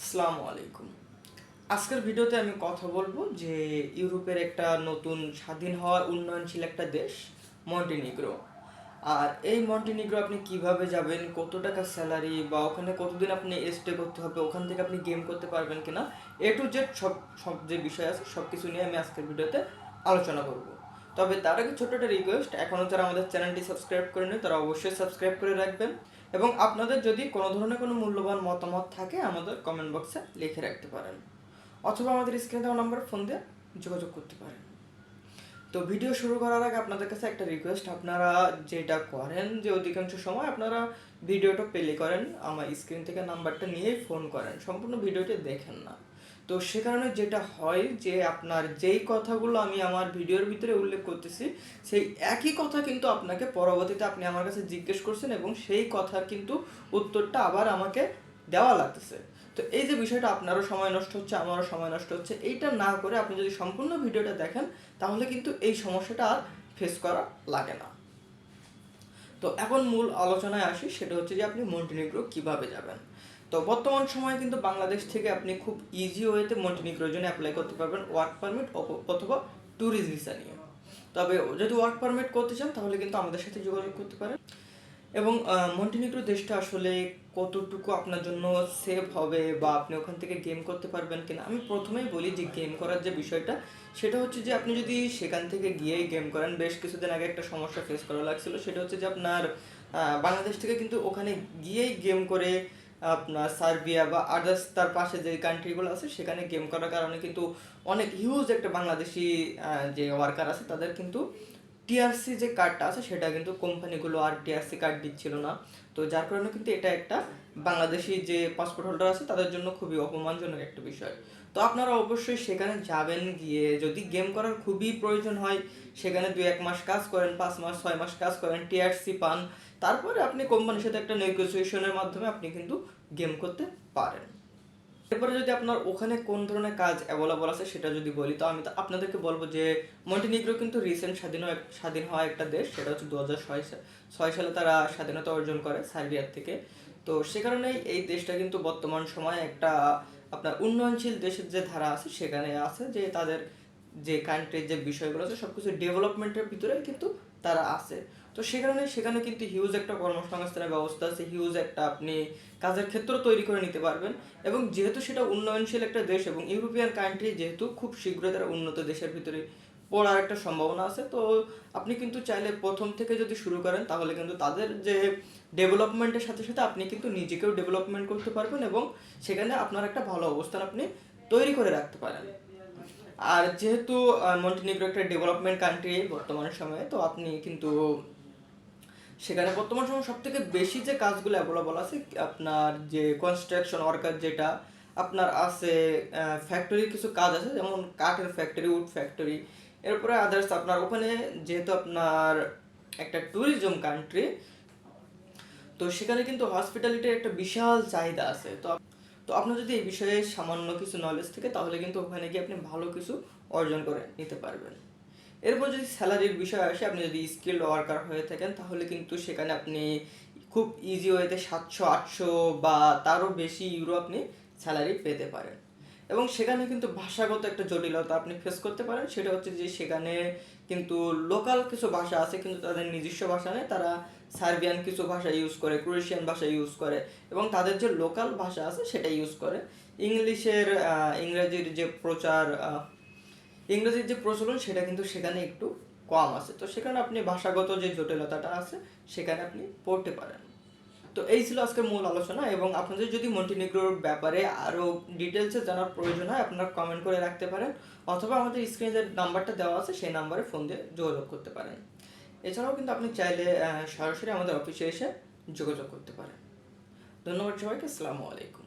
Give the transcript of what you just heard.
আসসালামু আলাইকুম। আজকের ভিডিওতে আমি কথা বলবো যে ইউরোপের একটা নতুন স্বাধীন হওয়ার উন্নয়নশীল একটা দেশ মন্টিনিগ্রো। আর এই মন্টিনিগ্রো আপনি কিভাবে যাবেন, কত টাকা স্যালারি বা ওখানে কতদিন আপনি স্টে করতে হবে, ওখান থেকে আপনি গেম করতে পারবেন কিনা, A to Z সব সব যে বিষয় আছে সব কিছু নিয়ে আমি আজকের ভিডিওতে আলোচনা করব। তবে তার আগে ছোট্ট একটা রিকোয়েস্ট, এখনও যারা আমাদের চ্যানেলটি সাবস্ক্রাইব করেনি তারা অবশ্যই সাবস্ক্রাইব করে রাখবেন এবং আপনাদের যদি কোনো ধরনের কোনো মূল্যবান মতামত থাকে আমাদের কমেন্ট বক্সে লিখে রাখতে পারেন অথবা আমাদের স্ক্রিনে দেওয়া নাম্বারে ফোন দিয়ে যোগাযোগ করতে পারেন। তো ভিডিও শুরু করার আগে আপনাদের কাছে একটা রিকোয়েস্ট, আপনারা যেটা করেন যে অধিকাংশ সময় আপনারা ভিডিওটা প্লে করেন, আমার স্ক্রিন থেকে নাম্বারটা নিয়েই ফোন করেন, সম্পূর্ণ ভিডিওটি দেখেন না। তো সে কারণে যেটা হয় যে আপনার যেই কথাগুলো আমি আমার ভিডিওর ভিতরে উল্লেখ করতেছি সেই একই কথা কিন্তু আপনাকে পরবর্তীতে আপনি আমার কাছে জিজ্ঞেস করছেন এবং সেই কথার কিন্তু উত্তরটা আবার আমাকে দেওয়া লাগতেছে। তো এই যে বিষয়টা, আপনারও সময় নষ্ট হচ্ছে, আমারও সময় নষ্ট হচ্ছে, এইটা না করে আপনি যদি সম্পূর্ণ ভিডিওটা দেখেন তাহলে কিন্তু এই সমস্যাটা আর ফেস করা লাগে না। তো এখন মূল আলোচনায় আসি, সেটা হচ্ছে যে আপনি মন্টিনিগ্রো কিভাবে যাবেন। তো বর্তমান সময়ে কিন্তু বাংলাদেশ থেকে আপনি খুব ইজি ওয়েতে মন্টিনিগ্রোর জন্য অ্যাপ্লাই করতে পারবেন ওয়ার্ক পারমিট অথবা ট্যুরিস্ট ভিসা নিয়ে। তবে যদি ওয়ার্ক পারমিট করতে চান তাহলে কিন্তু আমাদের সাথে যোগাযোগ করতে পারেন। এবং মন্টিনিগ্রো দেশটা আসলে কতটুকু আপনার জন্য সেফ হবে বা আপনি ওখান থেকে গেম করতে পারবেন কিনা, আমি প্রথমেই বলি যে গেম করার যে বিষয়টা সেটা হচ্ছে যে আপনি যদি সেখান থেকে গিয়েই গেম করেন, বেশ কিছুদিন আগে একটা সমস্যা ফেস করা লাগছিল, সেটা হচ্ছে যে আপনার বাংলাদেশ থেকে কিন্তু ওখানে গিয়েই গেম করে আপনার সার্বিয়া বা আদার্স তার পাশে যে কান্ট্রিগুলো আছে সেখানে গেম করার কারণে কিন্তু অনেক হিউজ একটা বাংলাদেশি যে ওয়ার্কার আছে তাদের কিন্তু টিআরসি যে কার্ডটা আছে সেটা কিন্তু কোম্পানিগুলো আর টিআরসি কার্ড দিচ্ছিল না। তো যার কারণে কিন্তু এটা একটা বাংলাদেশি যে পাসপোর্ট হোল্ডার আছে তাদের জন্য খুবই অপমানজনক একটা বিষয়। তো আপনারা অবশ্যই সেখানে যাবেন, গিয়ে যদি গেম করার খুবই প্রয়োজন হয় সেখানে 2-1 মাস কাজ করেন, 5 মাস 6 মাস কাজ করেন, টিআরসি পান, তারপরে আপনি কোম্পানির সাথে একটা নেগোসিয়েশনের মাধ্যমে আপনি কিন্তু গেম করতে পারেন। এরপরে যদি আপনার ওখানে কোন ধরনের কাজ অ্যাভেলেবল আছে সেটা যদি বলি, তো আমি তো আপনাদেরকে বলবো যে মন্টিনিগ্রো কিন্তু রিসেন্ট স্বাধীন হওয়া একটা দেশ, সেটা হচ্ছে 2006 সালে তারা স্বাধীনতা অর্জন করে সার্বিয়ার থেকে। তো সে কারণেই এই দেশটা কিন্তু বর্তমান সময়ে একটা আপনার উন্নয়নশীল দেশের যে ধারা আছে সেখানে আছে, যে তাদের যে কান্ট্রির যে বিষয়গুলো আছে সব কিছু ডেভেলপমেন্টের ভিতরে কিন্তু তারা আছে। তো সে কারণে সেখানে কিন্তু হিউজ একটা কর্মসংস্থানের ব্যবস্থা আছে, হিউজ একটা আপনি কাজের ক্ষেত্র তৈরি করে নিতে পারবেন। এবং যেহেতু সেটা উন্নয়নশীল একটা দেশ এবং ইউরোপিয়ান কান্ট্রি যেহেতু খুব শীঘ্রই তারা উন্নত দেশের ভিতরে পড়ার একটা সম্ভাবনা আছে, তো আপনি কিন্তু চাইলে প্রথম থেকে যদি শুরু করেন তাহলে কিন্তু তাদের যে ডেভেলপমেন্টের সাথে সাথে আপনি কিন্তু নিজেকেও ডেভেলপমেন্ট করতে পারবেন এবং সেখানে আপনার একটা ভালো অবস্থান আপনি তৈরি করে রাখতে পারেন। আর যেহেতু মন্টিনিগ্রো একটা ডেভেলপমেন্ট কান্ট্রি বর্তমান সময়ে, তো আপনি কিন্তু সেখানে বর্তমান সময় সব থেকে বেশি যে কাজগুলো অ্যাভেলেবল আছে আপনার যে কনস্ট্রাকশন ওয়ার্কার যেটা আপনার আছে, ফ্যাক্টরির কিছু কাজ আছে যেমন কাঠের ফ্যাক্টরি, উড ফ্যাক্টরি, এরপরে আদার্স আপনার ওখানে যেহেতু আপনার একটা ট্যুরিজম কান্ট্রি, তো সেখানে কিন্তু হসপিটালিটির একটা বিশাল চাহিদা আছে। তো আপনার যদি এই বিষয়ে সামান্য কিছু নলেজ থাকে তাহলে কিন্তু ওখানে গিয়ে আপনি ভালো কিছু অর্জন করে নিতে পারবেন। এরপর যদি স্যালারির বিষয় আসে, আপনি যদি স্কিল্ড ওয়ার্কার হয়ে থাকেন তাহলে কিন্তু সেখানে আপনি খুব ইজি ওয়েতে 700-800 বা তারও বেশি ইউরো আপনি স্যালারি পেতে পারেন। এবং সেখানে কিন্তু ভাষাগত একটা জটিলতা আপনি ফেস করতে পারেন, সেটা হচ্ছে যে সেখানে কিন্তু লোকাল কিছু ভাষা আছে কিন্তু তাদের নিজস্ব ভাষা নেই, তারা সার্বিয়ান কিছু ভাষা ইউজ করে, ক্রোয়েশিয়ান ভাষা ইউজ করে এবং তাদের যে লোকাল ভাষা আছে সেটা ইউজ করে। ইংলিশের ইংরেজির যে প্রচার ইংরেজির যে প্রচলন সেটা কিন্তু সেখানে একটু কম আছে, তো সেখানে আপনি ভাষাগত যে জটিলতাটা আছে সেখানে আপনি পড়তে পারেন। তো এই ছিল আজকের মূল আলোচনা, এবং আপনাদের যদি মন্টিনিগ্রোর ব্যাপারে আরও ডিটেলসে জানার প্রয়োজন হয় আপনারা কমেন্ট করে রাখতে পারেন অথবা আমাদের স্ক্রিনে যে নাম্বারটা দেওয়া আছে সেই নাম্বারে ফোন দিয়ে যোগাযোগ করতে পারেন। এছাড়াও কিন্তু আপনি চাইলে সরাসরি আমাদের অফিসে এসে যোগাযোগ করতে পারেন। ধন্যবাদ সবাইকে, আসসালামু আলাইকুম।